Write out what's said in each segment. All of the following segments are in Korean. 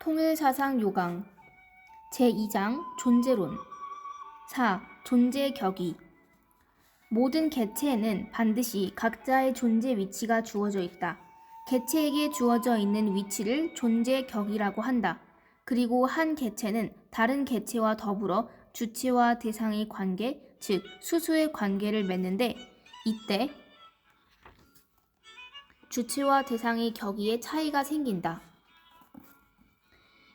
통일사상 요강 제2장 존재론 4. 존재격의 모든 개체에는 반드시 각자의 존재 위치가 주어져 있다. 개체에게 주어져 있는 위치를 존재격이라고 한다. 그리고 한 개체는 다른 개체와 더불어 주체와 대상의 관계, 즉 수수의 관계를 맺는데 이때 주체와 대상의 격의에 차이가 생긴다.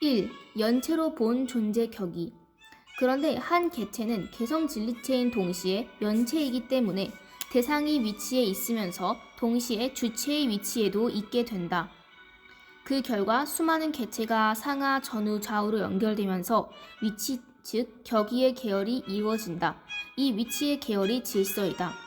1. 연체로 본 존재 격의. 그런데 한 개체는 개성진리체인 동시에 연체이기 때문에 대상의 위치에 있으면서 동시에 주체의 위치에도 있게 된다. 그 결과 수많은 개체가 상하, 전후, 좌우로 연결되면서 위치, 즉 격의의 계열이 이루어진다. 이 위치의 계열이 질서이다.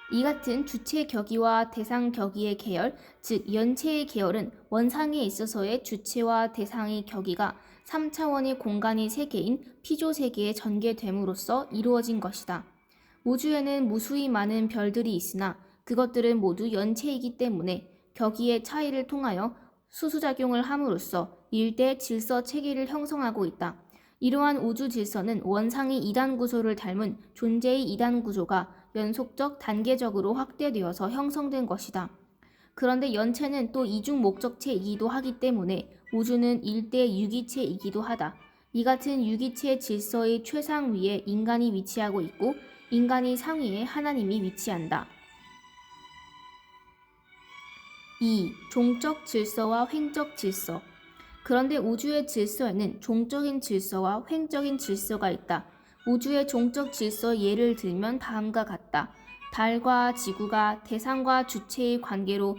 이 같은 주체 격의와 대상 격의의 계열, 즉 연체의 계열은 원상에 있어서의 주체와 대상의 격의가 3차원의 공간이 세계인 피조 세계에 전개됨으로써 이루어진 것이다. 우주에는 무수히 많은 별들이 있으나 그것들은 모두 연체이기 때문에 격의의 차이를 통하여 수수작용을 함으로써 일대 질서 체계를 형성하고 있다. 이러한 우주 질서는 원상의 2단 구조를 닮은 존재의 2단 구조가 연속적 단계적으로 확대되어서 형성된 것이다. 그런데 연체는 또 이중 목적체이기도 하기 때문에 우주는 일대 유기체이기도 하다. 이 같은 유기체 질서의 최상위에 인간이 위치하고 있고 인간이 상위에 하나님이 위치한다. 2. 종적 질서와 횡적 질서. 그런데 우주의 질서에는 종적인 질서와 횡적인 질서가 있다. 우주의 종적 질서 예를 들면 다음과 같다. 달과 지구가 대상과 주체의 관계로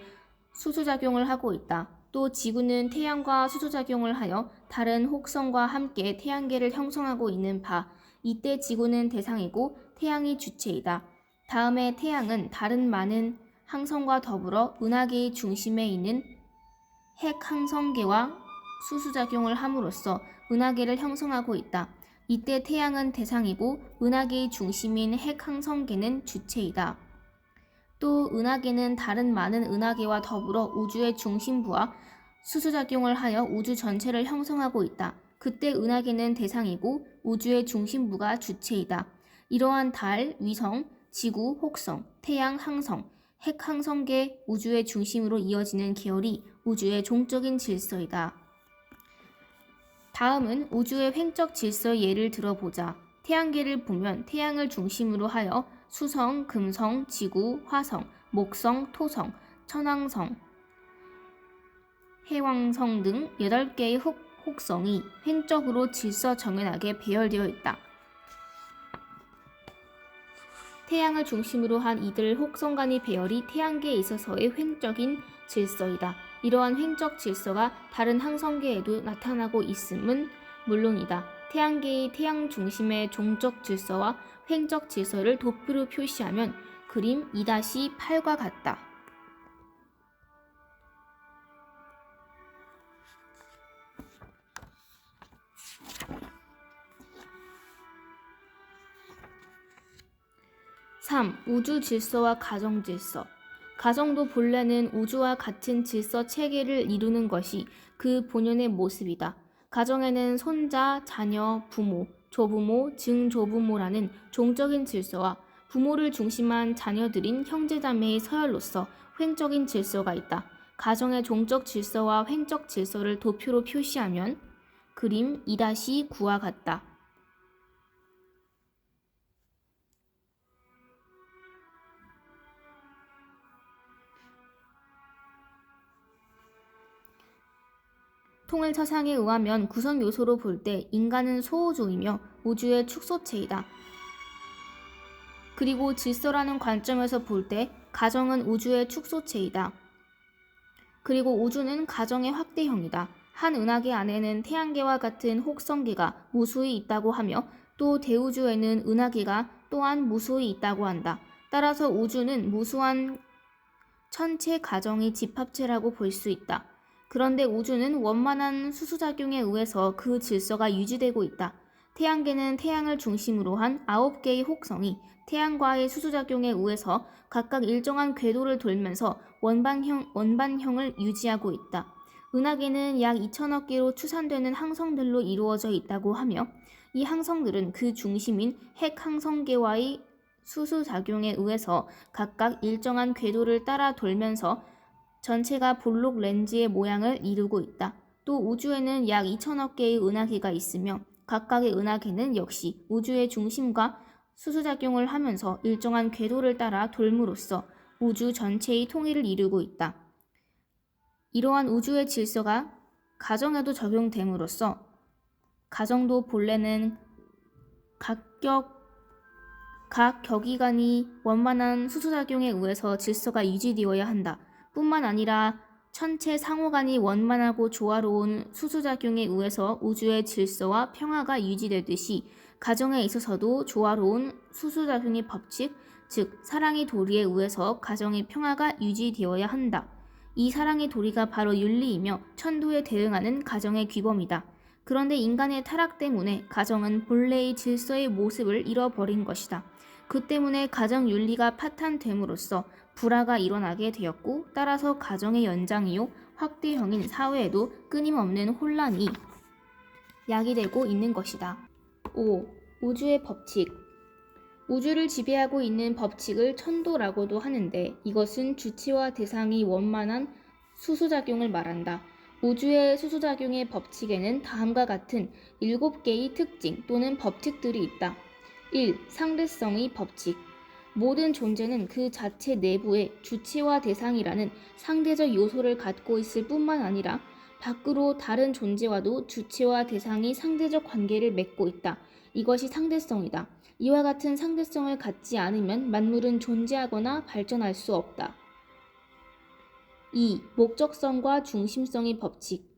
수소작용을 하고 있다. 또 지구는 태양과 수소작용을 하여 다른 혹성과 함께 태양계를 형성하고 있는 바, 이때 지구는 대상이고 태양이 주체이다. 다음에 태양은 다른 많은 항성과 더불어 은하계의 중심에 있는 핵항성계와 수소작용을 함으로써 은하계를 형성하고 있다. 이때 태양은 대상이고 은하계의 중심인 핵항성계는 주체이다. 또 은하계는 다른 많은 은하계와 더불어 우주의 중심부와 수소작용을 하여 우주 전체를 형성하고 있다. 그때 은하계는 대상이고 우주의 중심부가 주체이다. 이러한 달, 위성, 지구, 혹성, 태양, 항성, 핵항성계, 우주의 중심으로 이어지는 계열이 우주의 종적인 질서이다. 다음은 우주의 횡적 질서의 예를 들어보자. 태양계를 보면 태양을 중심으로 하여 수성, 금성, 지구, 화성, 목성, 토성, 천왕성, 해왕성 등 8개의 혹성이 횡적으로 질서 정연하게 배열되어 있다. 태양을 중심으로 한 이들 혹성 간의 배열이 태양계에 있어서의 횡적인 질서이다. 이러한 횡적 질서가 다른 항성계에도 나타나고 있음은 물론이다. 태양계의 태양 중심의 종적 질서와 횡적 질서를 도표로 표시하면 그림 2-8과 같다. (3) 우주 질서와 가정 질서. 가정도 본래는 우주와 같은 질서 체계를 이루는 것이 그 본연의 모습이다. 가정에는 손자, 자녀, 부모, 조부모, 증조부모라는 종적인 질서와 부모를 중심한 자녀들인 형제자매의 서열로서 횡적인 질서가 있다. 가정의 종적 질서와 횡적 질서를 도표로 표시하면 그림 2-9와 같다. 통일서상에 의하면 구성 요소로 볼 때 인간은 소우주이며 우주의 축소체이다. 그리고 질서라는 관점에서 볼 때 가정은 우주의 축소체이다. 그리고 우주는 가정의 확대형이다. 한 은하계 안에는 태양계와 같은 혹성계가 무수히 있다고 하며 또 대우주에는 은하계가 또한 무수히 있다고 한다. 따라서 우주는 무수한 천체 가정의 집합체라고 볼 수 있다. 그런데 우주는 원만한 수소작용에 의해서 그 질서가 유지되고 있다. 태양계는 태양을 중심으로 한 9개의 혹성이 태양과의 수소작용에 의해서 각각 일정한 궤도를 돌면서 원반형을 유지하고 있다. 은하계는 약 2천억 개로 추산되는 항성들로 이루어져 있다고 하며 이 항성들은 그 중심인 핵항성계와의 수소작용에 의해서 각각 일정한 궤도를 따라 돌면서 전체가 볼록 렌즈의 모양을 이루고 있다. 또 우주에는 약 2천억 개의 은하계가 있으며 각각의 은하계는 역시 우주의 중심과 수소작용을 하면서 일정한 궤도를 따라 돌므로써 우주 전체의 통일을 이루고 있다. 이러한 우주의 질서가 가정에도 적용됨으로써 가정도 본래는 각 격이 원만한 수소작용에 의해서 질서가 유지되어야 한다. 뿐만 아니라 천체 상호간이 원만하고 조화로운 수소작용에 의해서 우주의 질서와 평화가 유지되듯이 가정에 있어서도 조화로운 수소작용의 법칙, 즉 사랑의 도리에 의해서 가정의 평화가 유지되어야 한다. 이 사랑의 도리가 바로 윤리이며 천도에 대응하는 가정의 규범이다. 그런데 인간의 타락 때문에 가정은 본래의 질서의 모습을 잃어버린 것이다. 그 때문에 가정 윤리가 파탄됨으로써 불화가 일어나게 되었고 따라서 가정의 연장이요 확대형인 사회에도 끊임없는 혼란이 야기되고 있는 것이다. 5. 우주의 법칙. 우주를 지배하고 있는 법칙을 천도라고도 하는데 이것은 주체와 대상이 원만한 수소작용을 말한다. 우주의 수소작용의 법칙에는 다음과 같은 7개의 특징 또는 법칙들이 있다. 1. 상대성의 법칙. 모든 존재는 그 자체 내부에 주체와 대상이라는 상대적 요소를 갖고 있을 뿐만 아니라 밖으로 다른 존재와도 주체와 대상이 상대적 관계를 맺고 있다. 이것이 상대성이다. 이와 같은 상대성을 갖지 않으면 만물은 존재하거나 발전할 수 없다. 2. 목적성과 중심성의 법칙.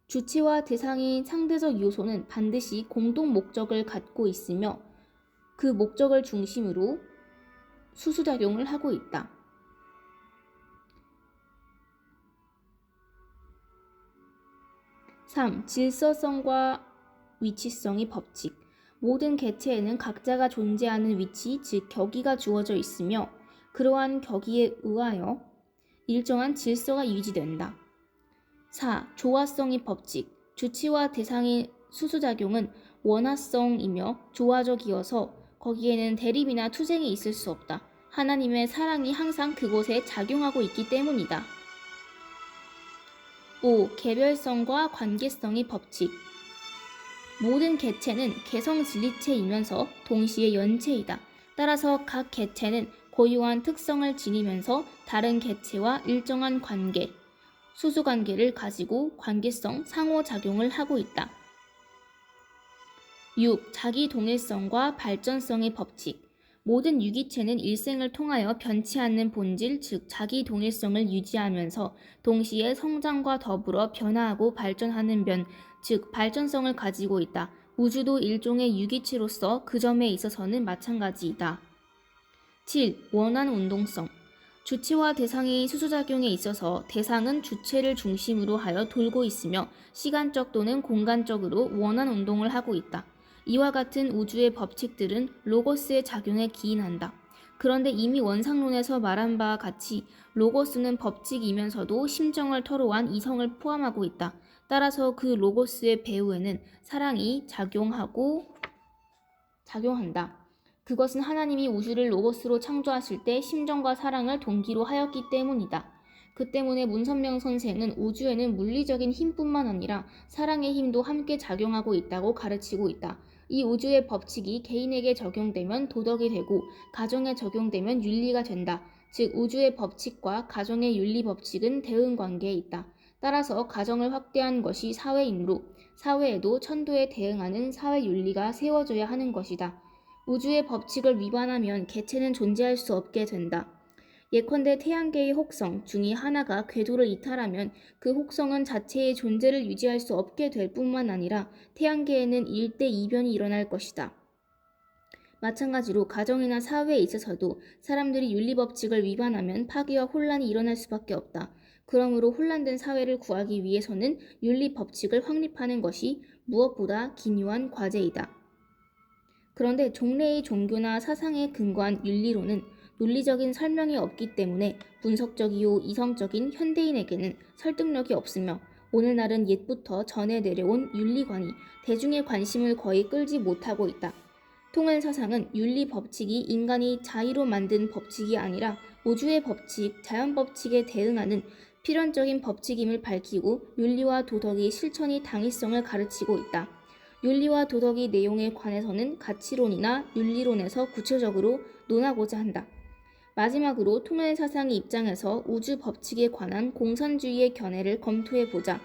주체와 대상인 상대적 요소는 반드시 공동 목적을 갖고 있으며 그 목적을 중심으로 수소작용을 하고 있다. 3. 질서성과 위치성의 법칙. 모든 객체에는 각자가 존재하는 위치, 즉 격의가 주어져 있으며 그러한 격의에 의하여 일정한 질서가 유지된다. 4. 조화성의 법칙. 주체와 대상의 수소작용은 원화성이며 조화적이어서 거기에는 대립이나 투쟁이 있을 수 없다. 하나님의 사랑이 항상 그곳에 작용하고 있기 때문이다. 5. 개별성과 관계성의 법칙. 모든 객체는 개성진리체이면서 동시에 연체이다. 따라서 각 객체는 고유한 특성을 지니면서 다른 객체와 일정한 관계, 수소관계를 가지고 관계성 상호작용을 하고 있다. 6. 자기동일성과 발전성의 법칙. 모든 유기체는 일생을 통하여 변치 않는 본질, 즉 자기동일성을 유지하면서 동시에 성장과 더불어 변화하고 발전하는 면, 즉 발전성을 가지고 있다. 우주도 일종의 유기체로서 그 점에 있어서는 마찬가지이다. 7. 원한 운동성. 주체와 대상의 수소작용에 있어서 대상은 주체를 중심으로 하여 돌고 있으며 시간적 또는 공간적으로 원한 운동을 하고 있다. 이와 같은 우주의 법칙들은 로고스의 작용에 기인한다. 그런데 이미 원상론에서 말한 바와 같이 로고스는 법칙이면서도 심정을 토로한 이성을 포함하고 있다. 따라서 그 로고스의 배후에는 사랑이 작용한다. 그것은 하나님이 우주를 로고스로 창조하실 때 심정과 사랑을 동기로 하였기 때문이다. 그 때문에 문선명 선생은 우주에는 물리적인 힘뿐만 아니라 사랑의 힘도 함께 작용하고 있다고 가르치고 있다. 이 우주의 법칙이 개인에게 적용되면 도덕이 되고 가정에 적용되면 윤리가 된다. 즉 우주의 법칙과 가정의 윤리 법칙은 대응관계에 있다. 따라서 가정을 확대한 것이 사회이므로 사회에도 천도에 대응하는 사회윤리가 세워져야 하는 것이다. 우주의 법칙을 위반하면 개체는 존재할 수 없게 된다. 예컨대 태양계의 혹성 중의 하나가 궤도를 이탈하면 그 혹성은 자체의 존재를 유지할 수 없게 될 뿐만 아니라 태양계에는 일대 이변이 일어날 것이다. 마찬가지로 가정이나 사회에 있어서도 사람들이 윤리법칙을 위반하면 파괴와 혼란이 일어날 수밖에 없다. 그러므로 혼란된 사회를 구하기 위해서는 윤리법칙을 확립하는 것이 무엇보다 기묘한 과제이다. 그런데 종래의 종교나 사상에 근거한 윤리론은 논리적인 설명이 없기 때문에 분석적이요 이성적인 현대인에게는 설득력이 없으며 오늘날은 옛부터 전해 내려온 윤리관이 대중의 관심을 거의 끌지 못하고 있다. 통일사상은 윤리 법칙이 인간이 자의로 만든 법칙이 아니라 우주의 법칙, 자연 법칙에 대응하는 필연적인 법칙임을 밝히고 윤리와 도덕의 실천이 당위성을 가르치고 있다. 윤리와 도덕의 내용에 관해서는 가치론이나 윤리론에서 구체적으로 논하고자 한다. 마지막으로 통일사상의 입장에서 우주 법칙에 관한 공산주의의 견해를 검토해보자.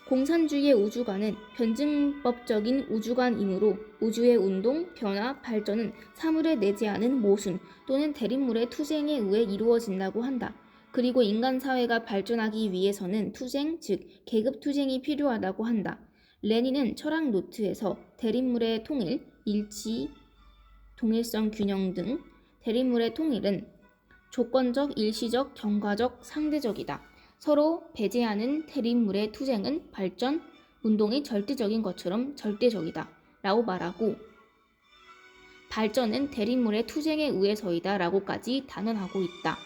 공산주의의 우주관은 변증법적인 우주관이므로 우주의 운동, 변화, 발전은 사물에 내재하는 모순 또는 대립물의 투쟁에 의해 이루어진다고 한다. 그리고 인간 사회가 발전하기 위해서는 투쟁, 즉 계급투쟁이 필요하다고 한다. 레닌은 철학 노트에서 대립물의 통일, 일치, 동일성 균형 등 대립물의 통일은 조건적, 일시적, 경과적, 상대적이다. 서로 배제하는 대립물의 투쟁은 발전, 운동이 절대적인 것처럼 절대적이다. 라고 말하고 발전은 대립물의 투쟁에 의해서이다. 라고까지 단언하고 있다.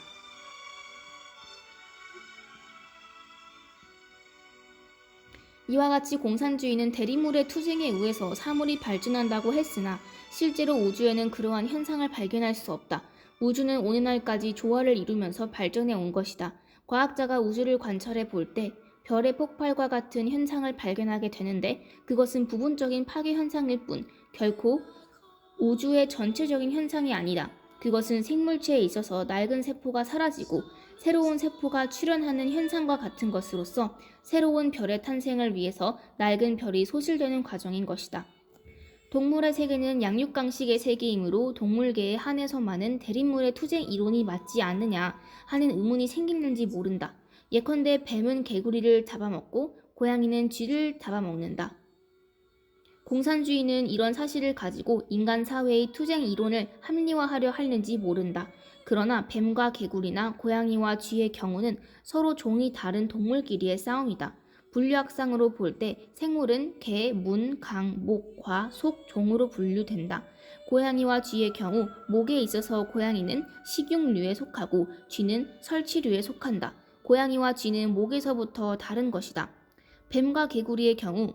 이와 같이 공산주의는 대립물의 투쟁에 의해서 사물이 발전한다고 했으나 실제로 우주에는 그러한 현상을 발견할 수 없다. 우주는 오늘날까지 조화를 이루면서 발전해 온 것이다. 과학자가 우주를 관찰해 볼 때 별의 폭발과 같은 현상을 발견하게 되는데 그것은 부분적인 파괴 현상일 뿐 결코 우주의 전체적인 현상이 아니다. 그것은 생물체에 있어서 낡은 세포가 사라지고 새로운 세포가 출현하는 현상과 같은 것으로서 새로운 별의 탄생을 위해서 낡은 별이 소실되는 과정인 것이다. 동물의 세계는 양육강식의 세계이므로 동물계에 한해서만은 대립물의 투쟁 이론이 맞지 않느냐 하는 의문이 생기는지 모른다. 예컨대 뱀은 개구리를 잡아먹고 고양이는 쥐를 잡아먹는다. 공산주의는 이런 사실을 가지고 인간 사회의 투쟁 이론을 합리화하려 하는지 모른다. 그러나 뱀과 개구리나 고양이와 쥐의 경우는 서로 종이 다른 동물끼리의 싸움이다. 분류학상으로 볼 때 생물은 개, 문, 강, 목, 과, 속, 종으로 분류된다. 고양이와 쥐의 경우 목에 있어서 고양이는 식용류에 속하고 쥐는 설치류에 속한다. 고양이와 쥐는 목에서부터 다른 것이다. 뱀과 개구리의 경우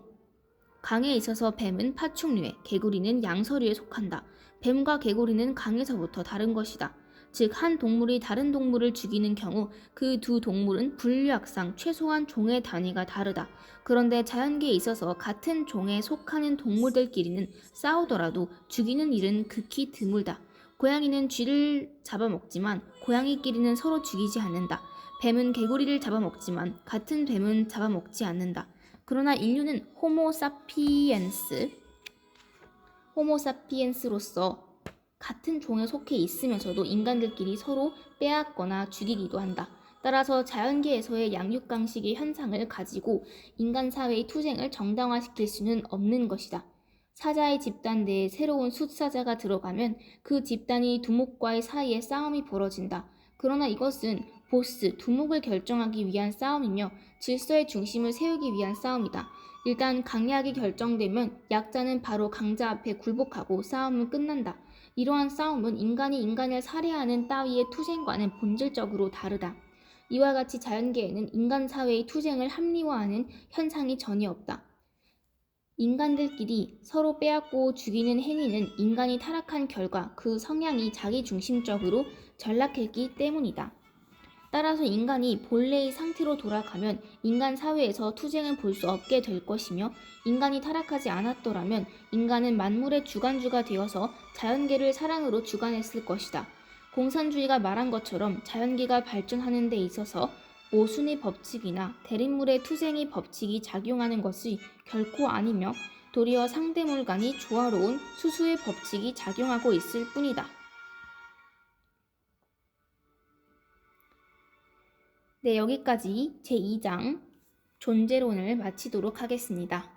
강에 있어서 뱀은 파충류에, 개구리는 양서류에 속한다. 뱀과 개구리는 강에서부터 다른 것이다. 즉, 한 동물이 다른 동물을 죽이는 경우 그 두 동물은 분류학상 최소한 종의 단위가 다르다. 그런데 자연계에 있어서 같은 종에 속하는 동물들끼리는 싸우더라도 죽이는 일은 극히 드물다. 고양이는 쥐를 잡아먹지만 고양이끼리는 서로 죽이지 않는다. 뱀은 개구리를 잡아먹지만 같은 뱀은 잡아먹지 않는다. 그러나 인류는 호모사피엔스로서 같은 종에 속해 있으면서도 인간들끼리 서로 빼앗거나 죽이기도 한다. 따라서 자연계에서의 양육강식의 현상을 가지고 인간 사회의 투쟁을 정당화시킬 수는 없는 것이다. 사자의 집단 내에 새로운 숫사자가 들어가면 그 집단이 두목과의 사이에 싸움이 벌어진다. 그러나 이것은 보스, 두목을 결정하기 위한 싸움이며 질서의 중심을 세우기 위한 싸움이다. 일단 강약이 결정되면 약자는 바로 강자 앞에 굴복하고 싸움은 끝난다. 이러한 싸움은 인간이 인간을 살해하는 따위의 투쟁과는 본질적으로 다르다. 이와 같이 자연계에는 인간 사회의 투쟁을 합리화하는 현상이 전혀 없다. 인간들끼리 서로 빼앗고 죽이는 행위는 인간이 타락한 결과 그 성향이 자기중심적으로 전락했기 때문이다. 따라서 인간이 본래의 상태로 돌아가면 인간 사회에서 투쟁을 볼 수 없게 될 것이며 인간이 타락하지 않았더라면 인간은 만물의 주관주가 되어서 자연계를 사랑으로 주관했을 것이다. 공산주의가 말한 것처럼 자연계가 발전하는 데 있어서 모순의 법칙이나 대립물의 투쟁의 법칙이 작용하는 것이 결코 아니며 도리어 상대물 간이 조화로운 수수의 법칙이 작용하고 있을 뿐이다. 네, 여기까지 제2장 존재론을 마치도록 하겠습니다.